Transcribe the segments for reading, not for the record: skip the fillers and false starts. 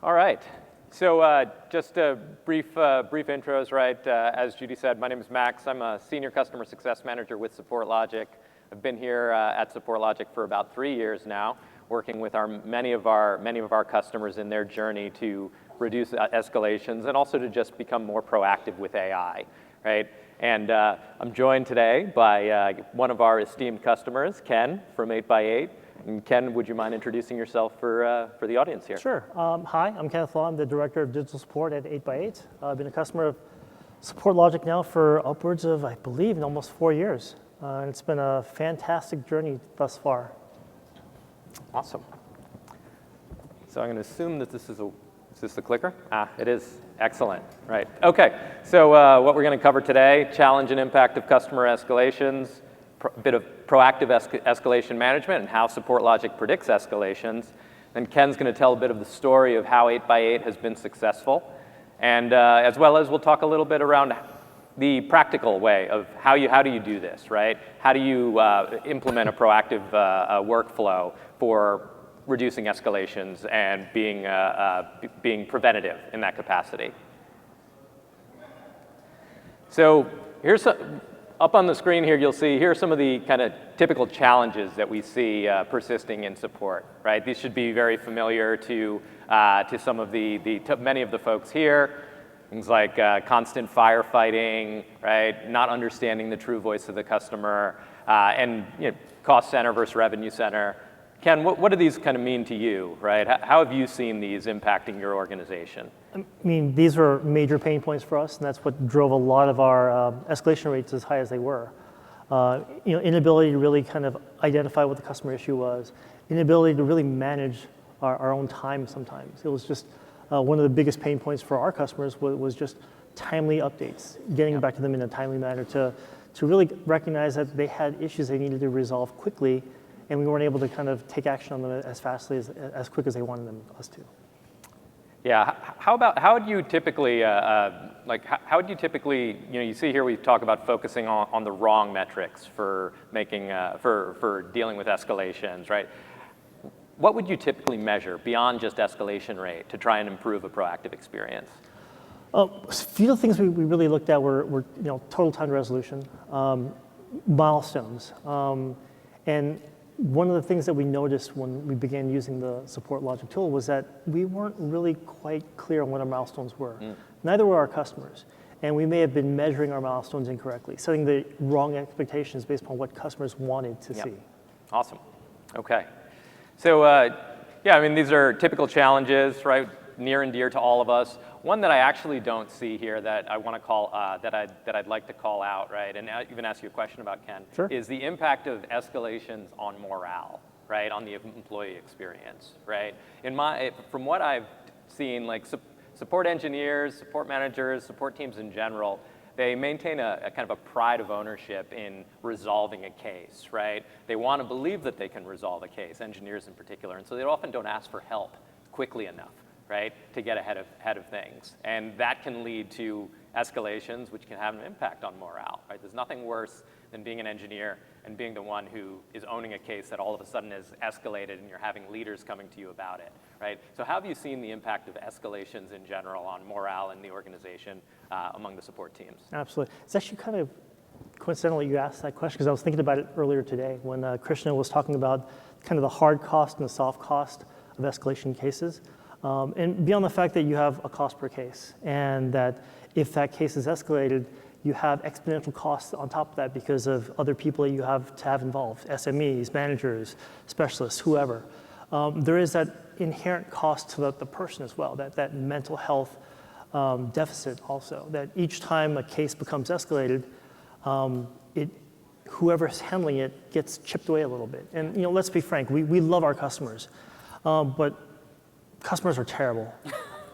All right. So just a brief intros, right? As Judy said, my name is Max. I'm a senior customer success manager with SupportLogic. I've been here at SupportLogic for about 3 years now, working with many of our customers in their journey to reduce escalations and also to just become more proactive with AI, right? And I'm joined today by one of our esteemed customers, Ken from 8x8. And Ken, would you mind introducing yourself for the audience here? Sure. Hi, I'm Kenneth. I'm the Director of Digital Support at 8x8. I've been a customer of SupportLogic now for upwards of, I believe, almost 4 years. And it's been a fantastic journey thus far. Awesome. So I'm going to assume that is this the clicker? It is. Excellent. Right. Okay. So what we're going to cover today, challenge and impact of customer escalations, a bit of proactive escalation management and how SupportLogic predicts escalations. And Ken's going to tell a bit of the story of how 8x8 has been successful. And as well as we'll talk a little bit around the practical way of how do you do this, right? How do you implement a proactive workflow for reducing escalations and being preventative in that capacity? So here's up on the screen here, you'll see here are some of the kind of typical challenges that we see persisting in support, right? These should be very familiar to some of many of the folks here. Things like constant firefighting, right? Not understanding the true voice of the customer, and cost center versus revenue center. Ken, what do these kind of mean to you, right? How have you seen these impacting your organization? I mean, these were major pain points for us, and that's what drove a lot of our escalation rates as high as they were. Inability to really kind of identify what the customer issue was, inability to really manage our own time sometimes. It was just one of the biggest pain points for our customers was just timely updates, getting back to them in a timely manner to really recognize that they had issues they needed to resolve quickly, and we weren't able to kind of take action on them as fastly as quick as they wanted us to. Yeah. How do you typically you see here we talk about focusing on the wrong metrics for making for dealing with escalations, right? What would you typically measure beyond just escalation rate to try and improve a proactive experience? A few of the things we really looked at were total time to resolution, milestones, and one of the things that we noticed when we began using the SupportLogic tool was that we weren't really quite clear on what our milestones were. Neither were our customers. And we may have been measuring our milestones incorrectly, setting the wrong expectations based upon what customers wanted to see. Awesome. Okay. So I mean, these are typical challenges, right? Near and dear to all of us. One that I actually don't see here that I want to call that I'd like to call out, right, and even ask you a question about, Ken, Sure. Is the impact of escalations on morale, right, on the employee experience, right? From what I've seen, like support engineers, support managers, support teams in general, they maintain a kind of a pride of ownership in resolving a case, right? They want to believe that they can resolve a case, engineers in particular, and so they often don't ask for help quickly enough, right, to get ahead of things. And that can lead to escalations, which can have an impact on morale, right? There's nothing worse than being an engineer and being the one who is owning a case that all of a sudden is escalated and you're having leaders coming to you about it, right? So how have you seen the impact of escalations in general on morale in the organization among the support teams? Absolutely. It's actually kind of coincidental you asked that question because I was thinking about it earlier today when Krishna was talking about kind of the hard cost and the soft cost of escalation cases. And beyond the fact that you have a cost per case and that if that case is escalated, you have exponential costs on top of that because of other people that you have to have involved, SMEs, managers, specialists, whoever. There is that inherent cost to the person as well, that mental health deficit also, that each time a case becomes escalated, whoever's handling it gets chipped away a little bit. And let's be frank, we love our customers, but customers are terrible.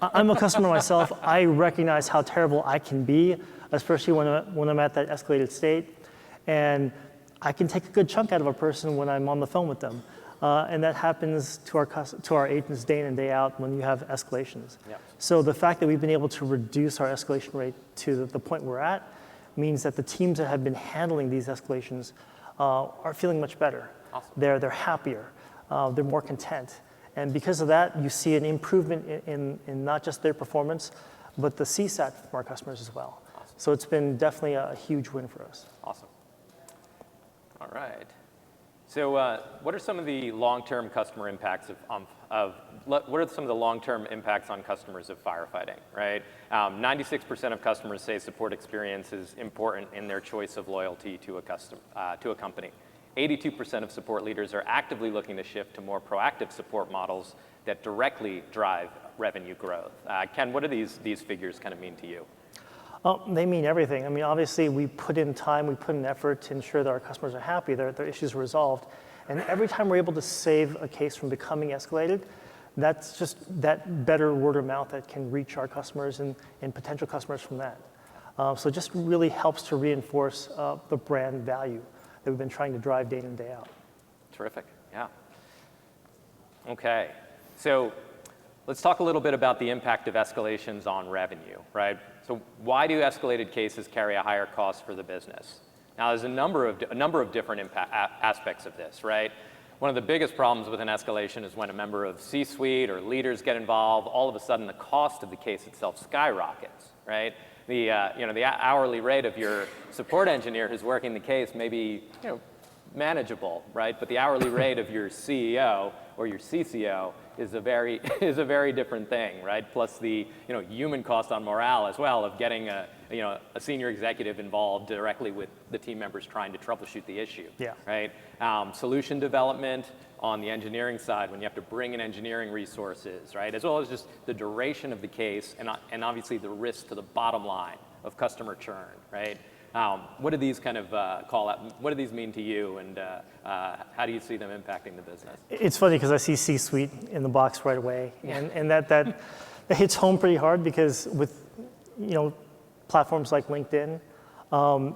I'm a customer myself. I recognize how terrible I can be, especially when I'm at that escalated state. And I can take a good chunk out of a person when I'm on the phone with them. And that happens to our agents day in and day out when you have escalations. Yep. So the fact that we've been able to reduce our escalation rate to the point we're at means that the teams that have been handling these escalations are feeling much better. Awesome. They're happier. They're more content. And because of that, you see an improvement in not just their performance, but the CSAT from our customers as well. Awesome. So it's been definitely a huge win for us. Awesome. All right. So what are some of the long-term customer impacts what are some of the long-term impacts on customers of firefighting, right? 96% of customers say support experience is important in their choice of loyalty to a company. 82% of support leaders are actively looking to shift to more proactive support models that directly drive revenue growth. Ken, what do these figures kind of mean to you? They mean everything. I mean, obviously, we put in time, we put in effort to ensure that our customers are happy, their issues are resolved. And every time we're able to save a case from becoming escalated, that's just that better word of mouth that can reach our customers and potential customers from that. So it just really helps to reinforce the brand value that we've been trying to drive day in and day out. Terrific, yeah. Okay, so let's talk a little bit about the impact of escalations on revenue, right? So why do escalated cases carry a higher cost for the business? Now, there's a number of different aspects of this, right? One of the biggest problems with an escalation is when a member of C-suite or leaders get involved, all of a sudden the cost of the case itself skyrockets, right? The hourly rate of your support engineer who's working the case may be manageable, right? But the hourly rate of your CEO or your CCO is a very different thing, right? Plus the human cost on morale as well of getting a senior executive involved directly with the team members trying to troubleshoot the issue, yeah. right? Solution development on the engineering side when you have to bring in engineering resources, right? As well as just the duration of the case and obviously the risk to the bottom line of customer churn, right? What do these kind of call out? What do these mean to you, and how do you see them impacting the business? It's funny because I see C-suite in the box right away, and that hits home pretty hard because with platforms like LinkedIn,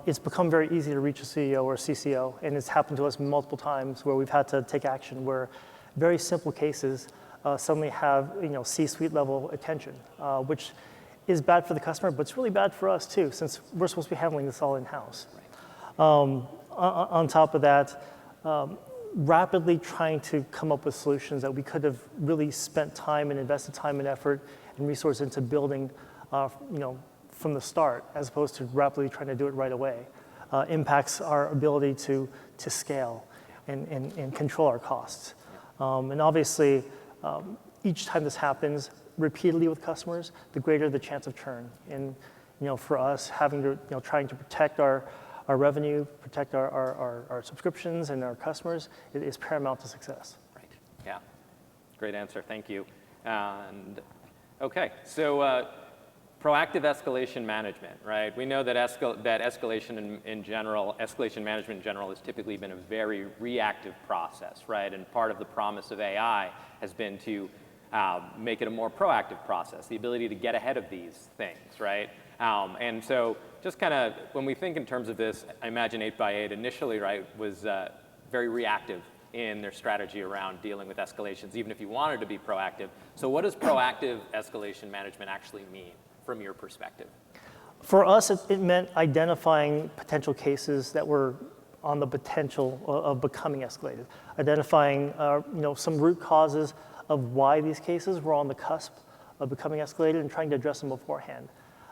it's become very easy to reach a CEO or a CCO, and it's happened to us multiple times where we've had to take action where very simple cases suddenly have C-suite level attention, which is bad for the customer, but it's really bad for us too, since we're supposed to be handling this all in-house. Right. On top of that, rapidly trying to come up with solutions that we could have really spent time and invested time and effort and resources into building, from the start, as opposed to rapidly trying to do it right away, impacts our ability to scale and control our costs. And obviously, each time this happens repeatedly with customers, the greater the chance of churn. And for us, having to trying to protect our revenue, protect our subscriptions and our customers, it is paramount to success. Right. Yeah. Great answer. Thank you. And okay, so proactive escalation management, right? We know that escalation in general, escalation management in general, has typically been a very reactive process, right? And part of the promise of AI has been to make it a more proactive process, the ability to get ahead of these things, right? And so just kind of when we think in terms of this, I imagine 8x8 initially, right, was very reactive in their strategy around dealing with escalations, even if you wanted to be proactive. So what does proactive escalation management actually mean from your perspective? For us, it meant identifying potential cases that were on the potential of becoming escalated, identifying some root causes of why these cases were on the cusp of becoming escalated and trying to address them beforehand.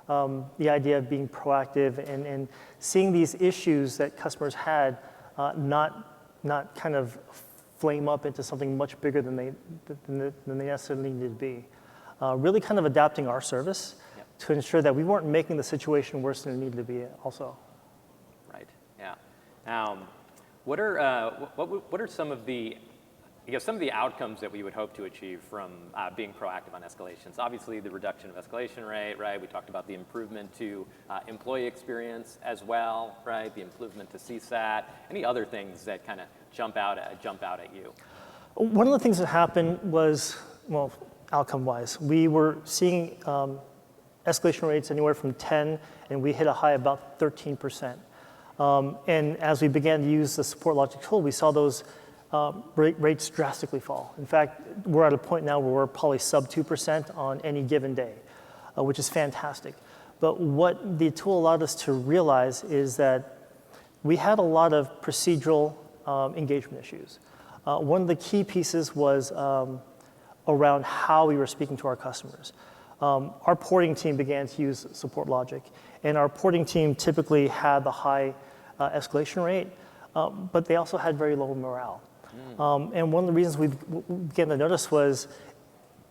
The idea of being proactive and seeing these issues that customers had not kind of flame up into something much bigger than they necessarily needed to be. Really kind of adapting our service to ensure that we weren't making the situation worse than it needed to be also. Right, yeah. What are some of the outcomes that we would hope to achieve from being proactive on escalations? Obviously, the reduction of escalation rate, right? We talked about the improvement to employee experience as well, right? The improvement to CSAT. Any other things that kind of jump out at you? One of the things that happened was, well, outcome-wise, we were seeing escalation rates anywhere from 10, and we hit a high about 13%. And as we began to use the SupportLogic tool, we saw those rates drastically fall. In fact, we're at a point now where we're probably sub 2% on any given day, which is fantastic. But what the tool allowed us to realize is that we had a lot of procedural engagement issues. One of the key pieces was around how we were speaking to our customers. Our porting team began to use SupportLogic, and our porting team typically had the high escalation rate, but they also had very low morale. And one of the reasons we began to notice was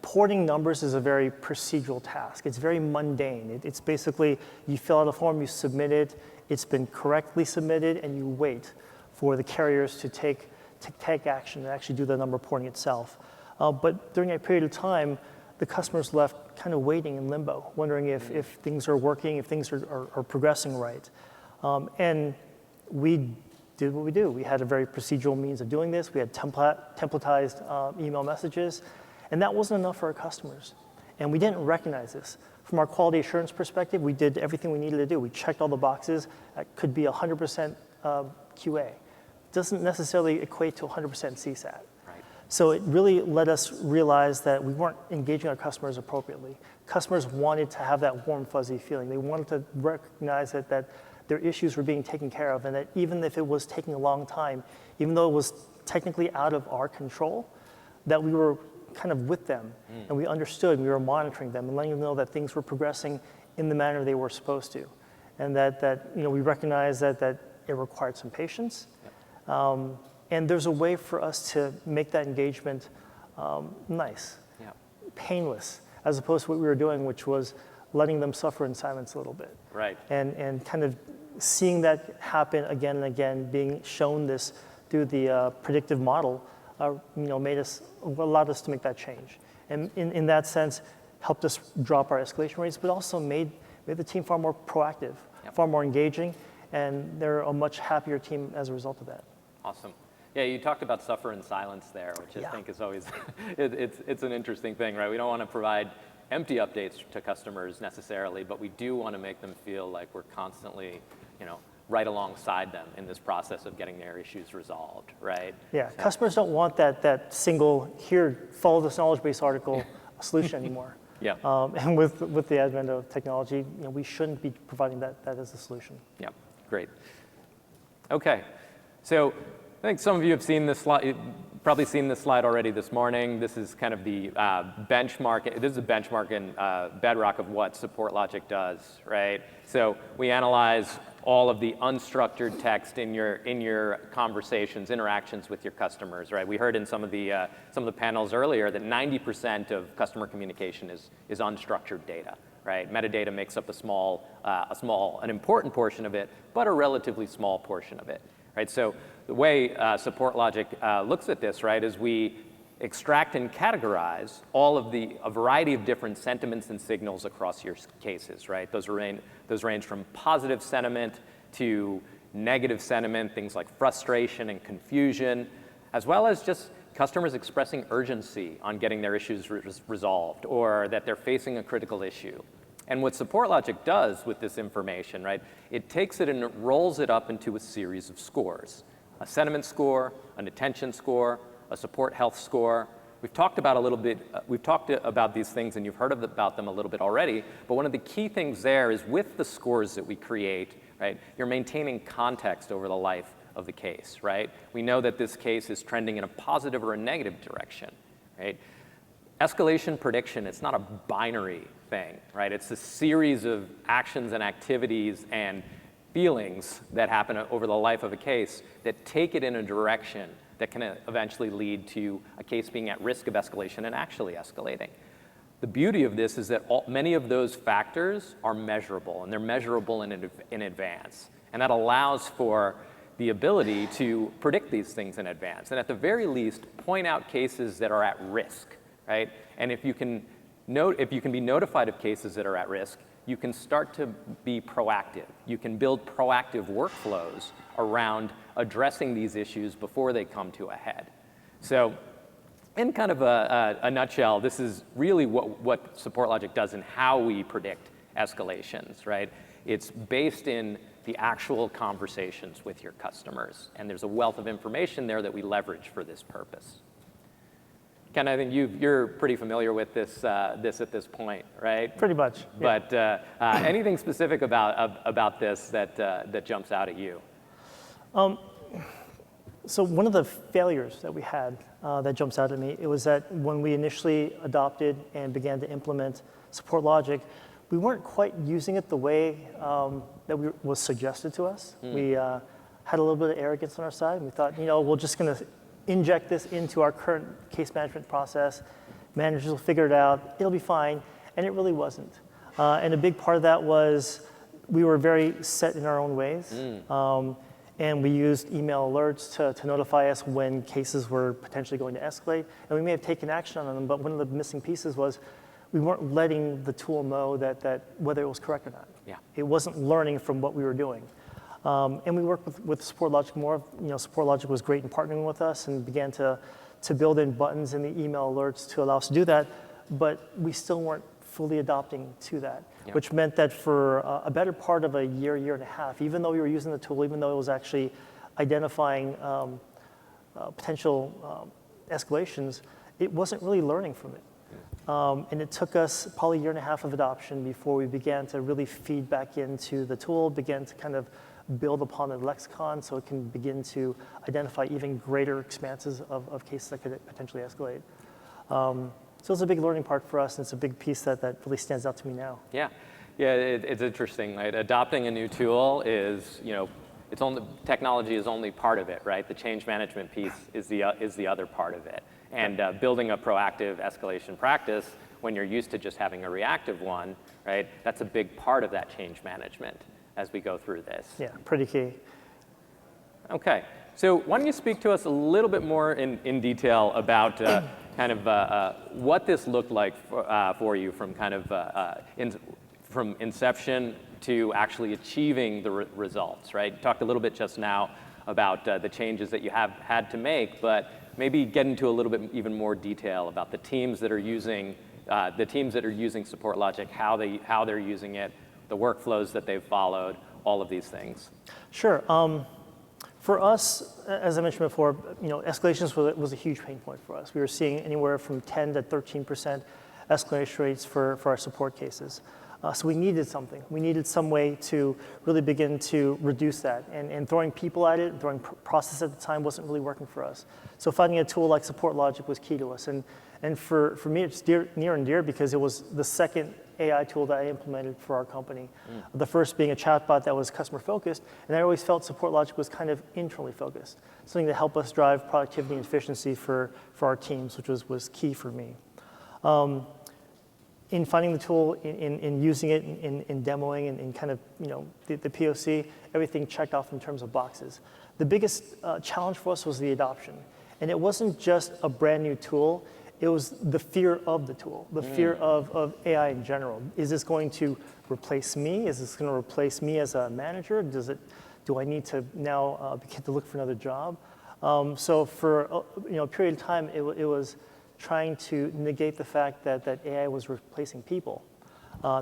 porting numbers is a very procedural task. It's very mundane. It's basically you fill out a form, you submit it, it's been correctly submitted, and you wait for the carriers to take action and actually do the number porting itself. But during a period of time, the customers left kind of waiting in limbo, wondering if things are working, if things are progressing right. And we did what we do. We had a very procedural means of doing this. We had templatized email messages, and that wasn't enough for our customers. And we didn't recognize this. From our quality assurance perspective, we did everything we needed to do. We checked all the boxes. That could be 100% QA. Doesn't necessarily equate to 100% CSAT. So it really let us realize that we weren't engaging our customers appropriately. Customers wanted to have that warm, fuzzy feeling. They wanted to recognize that their issues were being taken care of, and that even if it was taking a long time, even though it was technically out of our control, that we were kind of with them, and we understood, we were monitoring them and letting them know that things were progressing in the manner they were supposed to, and that we recognized that it required some patience. And there's a way for us to make that engagement nice, painless, as opposed to what we were doing, which was letting them suffer in silence a little bit. Right. And kind of seeing that happen again and again, being shown this through the predictive model, allowed us to make that change. And in that sense, helped us drop our escalation rates, but also made the team far more proactive, far more engaging, and they're a much happier team as a result of that. Awesome. Yeah, you talked about suffer in silence there, which I think is always, it's an interesting thing, right? We don't want to provide empty updates to customers necessarily, but we do want to make them feel like we're constantly, right alongside them in this process of getting their issues resolved, right? Yeah, so customers don't want that single, here, follow this knowledge base article solution anymore. Yeah. And with the advent of technology, we shouldn't be providing that as a solution. Yeah, great. Okay, so I think some of you have seen this slide, you've probably seen this slide already this morning. This is kind of the benchmark. This is a benchmark and bedrock of what SupportLogic does, right? So we analyze all of the unstructured text in your conversations, interactions with your customers, right? We heard in some of the panels earlier that 90% of customer communication is unstructured data, right? Metadata makes up an important portion of it, but a relatively small portion of it, right? So the way SupportLogic looks at this, right, is we extract and categorize a variety of different sentiments and signals across your cases, right? Those range from positive sentiment to negative sentiment, things like frustration and confusion, as well as just customers expressing urgency on getting their issues resolved, or that they're facing a critical issue. And what SupportLogic does with this information, right, it takes it and it rolls it up into a series of scores. A sentiment score, an attention score, a support health score. We've talked about these things, and you've heard about them a little bit already, but one of the key things there is with the scores that we create, right, you're maintaining context over the life of the case, right? We know that this case is trending in a positive or a negative direction, right? Escalation prediction, it's not a binary thing, right? It's a series of actions and activities and feelings that happen over the life of a case that take it in a direction that can eventually lead to a case being at risk of escalation and actually escalating. The beauty of this is that many of those factors are measurable, and they're measurable in advance. And that allows for the ability to predict these things in advance, and at the very least, point out cases that are at risk, right? And if you can be notified of cases that are at risk, you can start to be proactive. You can build proactive workflows around addressing these issues before they come to a head. So in kind of a nutshell, this is really what SupportLogic does and how we predict escalations, right? It's based in the actual conversations with your customers, and there's a wealth of information there that we leverage for this purpose. Ken, I think you're pretty familiar with this at this point, right? Pretty much. Yeah. But anything specific about this that jumps out at you? So one of the failures that we had that jumps out at me, it was that when we initially adopted and began to implement SupportLogic, we weren't quite using it the way that was suggested to us. We had a little bit of arrogance on our side. We thought, we're just going to inject this into our current case management process. Managers will figure it out. It'll be fine. And it really wasn't. And a big part of that was we were very set in our own ways. And we used email alerts to notify us when cases were potentially going to escalate. And we may have taken action on them, but one of the missing pieces was we weren't letting the tool know that whether it was correct or not. Yeah. It wasn't learning from what we were doing. And we worked with SupportLogic more. SupportLogic was great in partnering with us and began to build in buttons in the email alerts to allow us to do that. But we still weren't fully adopting to that, which meant that for a better part of a year and a half, even though we were using the tool, even though it was actually identifying potential escalations, it wasn't really learning from it. And it took us probably a year and a half of adoption before we began to really feed back into the tool, began to kind of build upon the lexicon so it can begin to identify even greater expanses of cases that could potentially escalate. So it's a big learning part for us, and it's a big piece that really stands out to me now. Yeah, it's interesting. Right? Adopting a new tool is, technology is only part of it, right? The change management piece is the other part of it. And building a proactive escalation practice when you're used to just having a reactive one, right? That's a big part of that change management as we go through this. Yeah, pretty key. Okay, so why don't you speak to us a little bit more in detail about kind of what this looked like for you from kind of from inception to actually achieving the results, right? You talked a little bit just now about the changes that you have had to make, but maybe get into a little bit even more detail about the teams that are using SupportLogic, how they're using it, the workflows that they've followed, all of these things. Sure. For us, as I mentioned before, escalations was a huge pain point for us. We were seeing anywhere from 10 to 13% escalation rates for our support cases. So we needed something. We needed some way to really begin to reduce that. And throwing people at it, and throwing process at the time wasn't really working for us. So finding a tool like SupportLogic was key to us. And for me, it's near and dear because it was the second AI tool that I implemented for our company. The first being a chatbot that was customer focused, and I always felt SupportLogic was kind of internally focused, something to help us drive productivity and efficiency for our teams, which was key for me. In finding the tool, in using it, in demoing, and in kind of the POC, everything checked off in terms of boxes. The biggest challenge for us was the adoption, and it wasn't just a brand new tool. It was the fear of the tool, the fear of AI in general. Is this going to replace me? Is this going to replace me as a manager? Do I need to now begin to look for another job? So for a period of time, it was trying to negate the fact that AI was replacing people.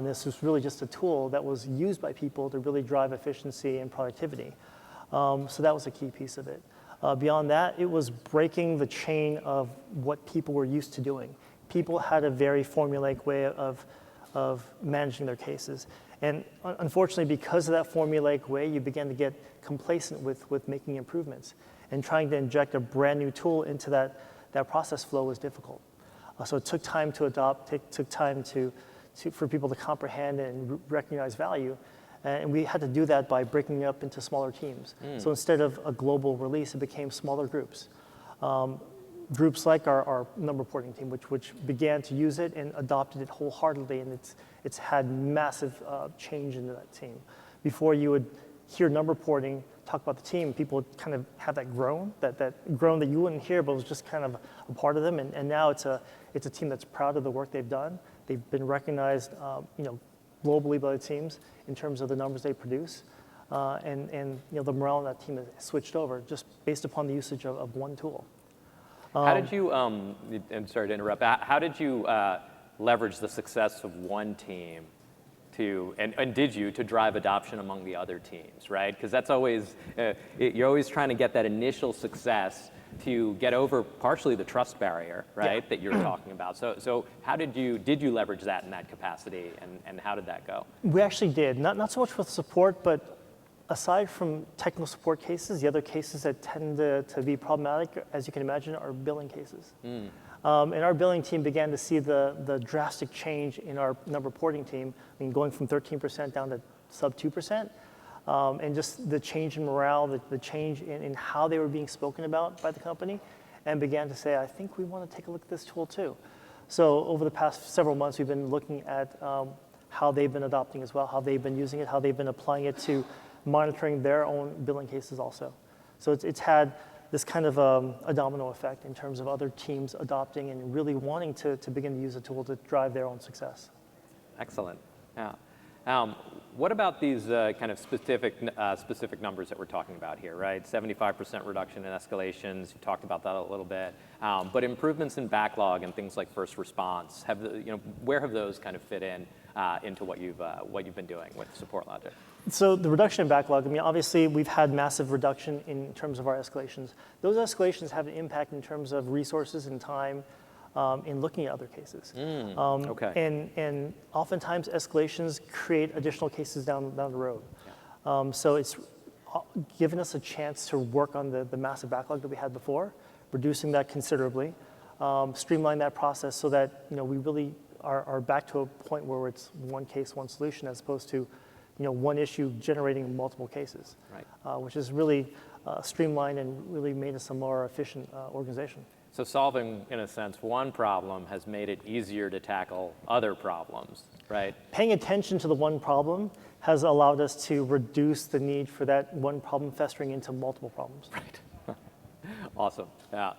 This was really just a tool that was used by people to really drive efficiency and productivity. So that was a key piece of it. Beyond that, it was breaking the chain of what people were used to doing. People had a very formulaic way of managing their cases. And unfortunately, because of that formulaic way, you began to get complacent with making improvements. And trying to inject a brand new tool into that process flow was difficult. So it took time to adopt, it took time for people to comprehend and recognize value. And we had to do that by breaking it up into smaller teams. So instead of a global release, it became smaller groups. Groups like our number reporting team, which began to use it and adopted it wholeheartedly, and it's had massive change into that team. Before you would hear number reporting talk about the team, people would kind of have that groan that you wouldn't hear, but was just kind of a part of them. And now it's a team that's proud of the work they've done. They've been recognized, globally by the teams in terms of the numbers they produce, and the morale on that team has switched over just based upon the usage of one tool. How did you? I'm sorry to interrupt. How did you leverage the success of one team and did you to drive adoption among the other teams, right? Because that's always you're always trying to get that initial success to get over partially the trust barrier, right, that you're talking about. So how did you leverage that in that capacity, and how did that go? We actually did, not so much with support, but aside from technical support cases, the other cases that tend to be problematic, as you can imagine, are billing cases. And our billing team began to see the drastic change in our number reporting team, I mean, going from 13% down to sub 2%, and just the change in morale, the change in how they were being spoken about by the company, and began to say, I think we want to take a look at this tool too. So over the past several months, we've been looking at how they've been adopting as well, how they've been using it, how they've been applying it to monitoring their own billing cases also. So it's had this kind of a domino effect in terms of other teams adopting and really wanting to begin to use the tool to drive their own success. Excellent. Yeah. What about these kind of specific numbers that we're talking about here, right? 75% reduction in escalations. You talked about that a little bit. But improvements in backlog and things like first response, where have those kind of fit in into what you've been doing with SupportLogic? So the reduction in backlog, I mean, obviously we've had massive reduction in terms of our escalations. Those escalations have an impact in terms of resources and time in looking at other cases. Okay. And oftentimes escalations create additional cases down the road. Yeah. So it's given us a chance to work on the massive backlog that we had before, reducing that considerably, streamline that process so that we really are back to a point where it's one case, one solution, as opposed to one issue generating multiple cases, right. Which is really streamlined and really made us a more efficient organization. So solving, in a sense, one problem has made it easier to tackle other problems, right? Paying attention to the one problem has allowed us to reduce the need for that one problem festering into multiple problems. Right. Awesome. Yeah.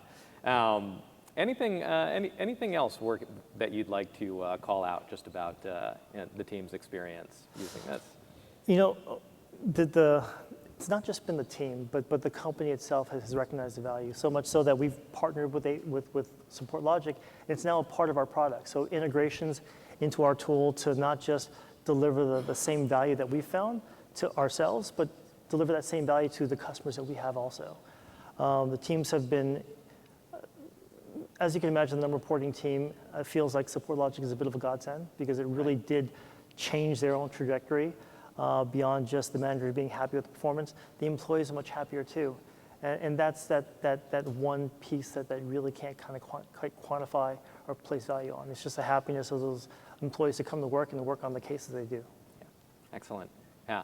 Anything else that you'd like to call out just about the team's experience using this? It's not just been the team, but the company itself has recognized the value, so much so that we've partnered with SupportLogic, and it's now a part of our product. So integrations into our tool to not just deliver the same value that we found to ourselves, but deliver that same value to the customers that we have also. The teams have been, as you can imagine, the number reporting team feels like SupportLogic is a bit of a godsend because it really did change their own trajectory. Beyond just the manager being happy with the performance, the employees are much happier too. And that's that one piece that really can't kind of quite quantify or place value on. It's just the happiness of those employees to come to work and to work on the cases they do. Yeah. Excellent. Yeah.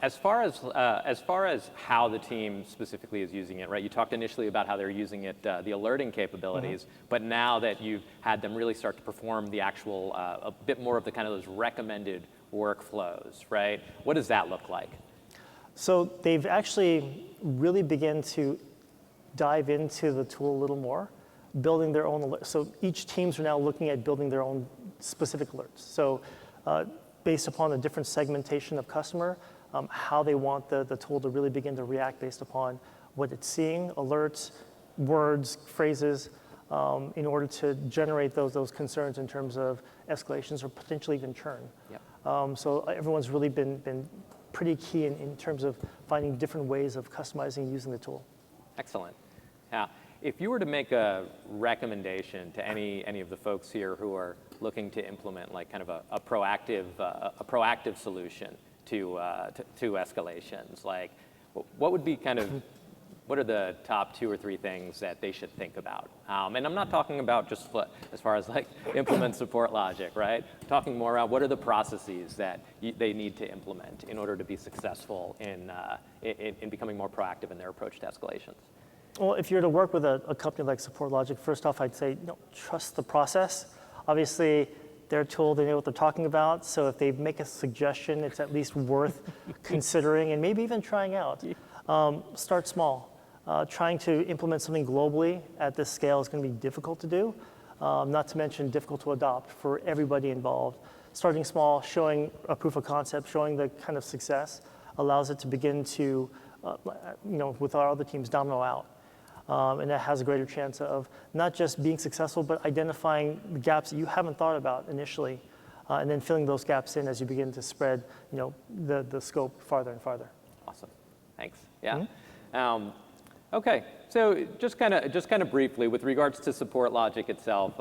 As far as how the team specifically is using it, right? You talked initially about how they're using it, the alerting capabilities, but now that you've had them really start to perform the actual, a bit more of the kind of those recommended workflows, right? What does that look like? So they've actually really begun to dive into the tool a little more, building their own alerts. So each teams are now looking at building their own specific alerts. So based upon the different segmentation of customer, how they want the tool to really begin to react based upon what it's seeing, alerts, words, phrases, in order to generate those concerns in terms of escalations or potentially even churn. Yep. So everyone's really been pretty key in terms of finding different ways of customizing and using the tool. Excellent. Yeah. If you were to make a recommendation to any of the folks here who are looking to implement like kind of a proactive solution to escalations, like what would be kind of what are the top 2 or 3 things that they should think about? And I'm not talking about just as far as like implement SupportLogic, right? I'm talking more about what are the processes that they need to implement in order to be successful in becoming more proactive in their approach to escalations. Well, if you're to work with a company like SupportLogic, first off, I'd say trust the process. Obviously, they're a tool, they know what they're talking about, so if they make a suggestion, it's at least worth considering and maybe even trying out. Start small. Trying to implement something globally at this scale is going to be difficult to do, not to mention difficult to adopt for everybody involved. Starting small, showing a proof of concept, showing the kind of success allows it to begin to, with our other teams, domino out. And that has a greater chance of not just being successful, but identifying the gaps that you haven't thought about initially, and then filling those gaps in as you begin to spread, the scope farther and farther. Awesome, thanks. Yeah. Mm-hmm. Okay, so just kind of briefly with regards to SupportLogic itself,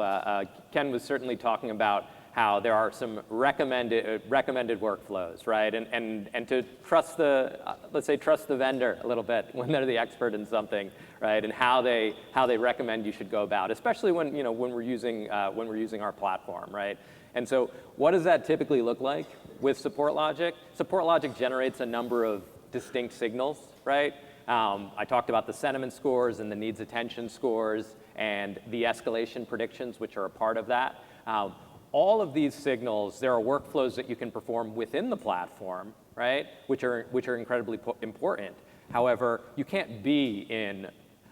Ken was certainly talking about how there are some recommended workflows, right? And to trust the, let's say, trust the vendor a little bit when they're the expert in something, right? And how they recommend you should go about, especially when, when we're using our platform, right? And so what does that typically look like with SupportLogic? SupportLogic generates a number of distinct signals, right? I talked about the sentiment scores and the needs attention scores and the escalation predictions, which are a part of that. All of these signals, there are workflows that you can perform within the platform, right? Which are incredibly important. However, you can't be in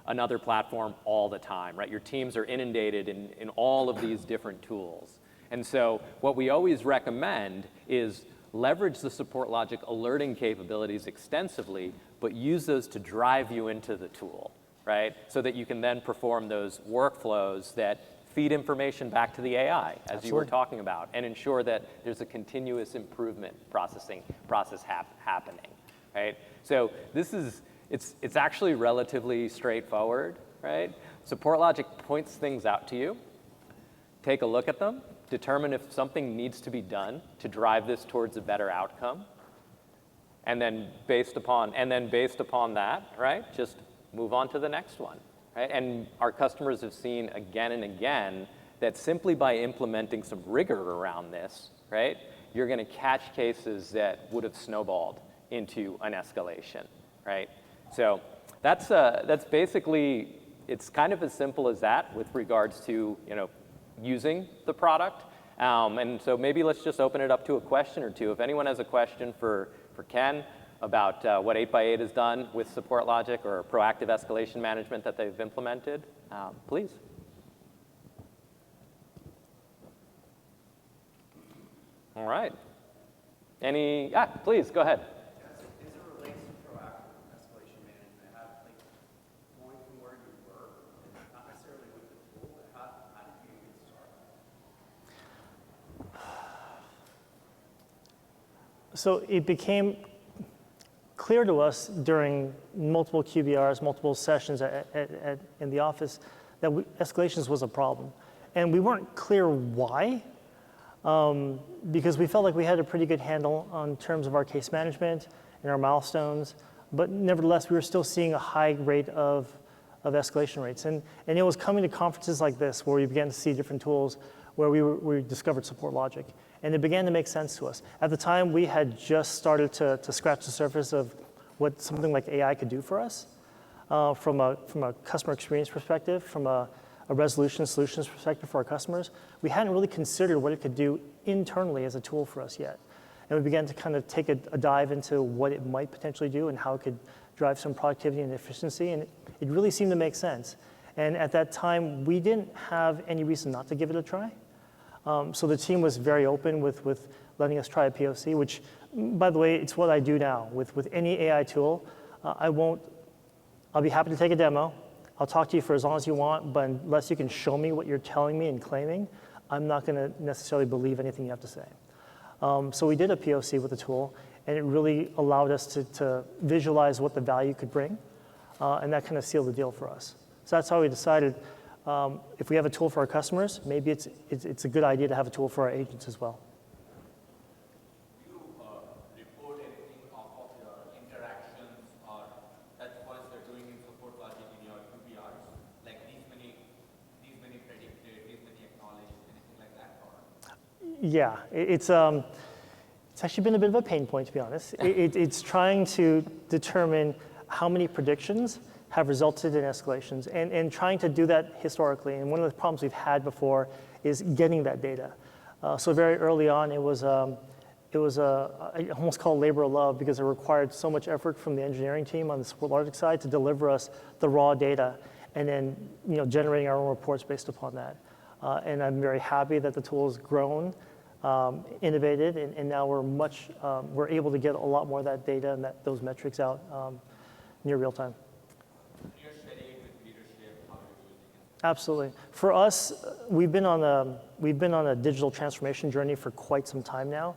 another platform all the time, right? Your teams are inundated in all of these different tools. And so what we always recommend is leverage the SupportLogic alerting capabilities extensively, but use those to drive you into the tool, right? So that you can then perform those workflows that feed information back to the AI, as Absolutely. you were talking about, and ensure that there's a continuous improvement process happening, right? So it's actually relatively straightforward, right? SupportLogic points things out to you. Take a look at them, determine if something needs to be done to drive this towards a better outcome, and then based upon that, right, just move on to the next one, right? And our customers have seen again and again that simply by implementing some rigor around this, right, you're going to catch cases that would have snowballed into an escalation, right? So that's basically, it's kind of as simple as that with regards to, using the product. And so maybe let's just open it up to a question or two. If anyone has a question for Ken about what 8x8 has done with SupportLogic or proactive escalation management that they've implemented, please. All right. Please, go ahead. As it relates to proactive escalation management, going from where you were, not necessarily with the tool, but how did you get started? So it became clear to us during multiple QBRs, multiple sessions in the office, that escalations was a problem. And we weren't clear why, because we felt like we had a pretty good handle on terms of our case management and our milestones, but nevertheless, we were still seeing a high rate of escalation rates. And it was coming to conferences like this where we began to see different tools where we discovered SupportLogic. And it began to make sense to us. At the time, we had just started to scratch the surface of what something like AI could do for us from a customer experience perspective, from a resolution solutions perspective for our customers. We hadn't really considered what it could do internally as a tool for us yet. And we began to kind of take a dive into what it might potentially do and how it could drive some productivity and efficiency. And it really seemed to make sense. And at that time, we didn't have any reason not to give it a try. So the team was very open with letting us try a POC, which, by the way, it's what I do now. With any AI tool, I'll be happy to take a demo. I'll talk to you for as long as you want, but unless you can show me what you're telling me and claiming, I'm not going to necessarily believe anything you have to say. So we did a POC with the tool, and it really allowed us to visualize what the value could bring, and that kind of sealed the deal for us. So that's how we decided if we have a tool for our customers, maybe it's a good idea to have a tool for our agents as well. Do you report anything off of your interactions or touch points you're doing in SupportLogic in your QBRs? Like these many predicted, these many acknowledged, anything like that? Or? Yeah, it's actually been a bit of a pain point, to be honest. It's trying to determine how many predictions have resulted in escalations, and trying to do that historically. And one of the problems we've had before is getting that data. So very early on, it was I almost call it labor of love, because it required so much effort from the engineering team on the SupportLogic side to deliver us the raw data, and then generating our own reports based upon that. And I'm very happy that the tool has grown, innovated, and now we're able to get a lot more of that data and those metrics out near real time. You're sharing it with leadership, how you're using it. Absolutely. For us, we've been on a digital transformation journey for quite some time now,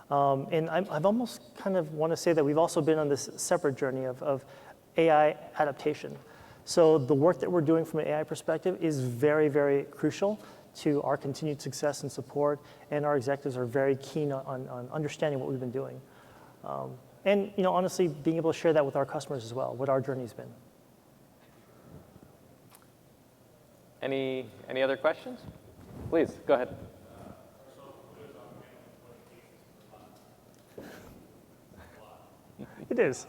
and I've almost kind of want to say that we've also been on this separate journey of AI adaptation. So the work that we're doing from an AI perspective is very, very crucial to our continued success and support, and our executives are very keen on understanding what we've been doing. And honestly, being able to share that with our customers as well, what our journey's been. Any other questions? Please, go ahead. It is.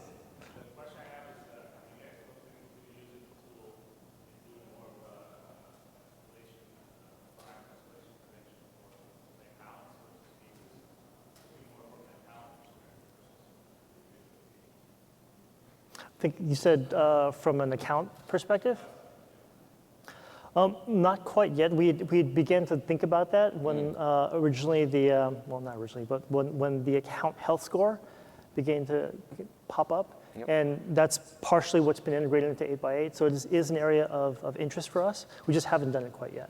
I think you said from an account perspective? Not quite yet. We began to think about that when originally well, not originally, but when the account health score began to pop up. Yep. And that's partially what's been integrated into 8x8. So it is an area of interest for us. We just haven't done it quite yet.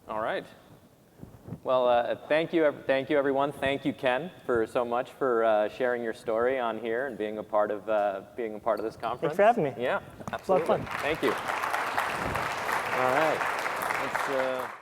All right. Well, thank you, everyone. Thank you, Ken, for so much for sharing your story on here and being a part of this conference. Thanks for having me. Yeah, It's a lot absolutely. of fun. Thank you. All right. Let's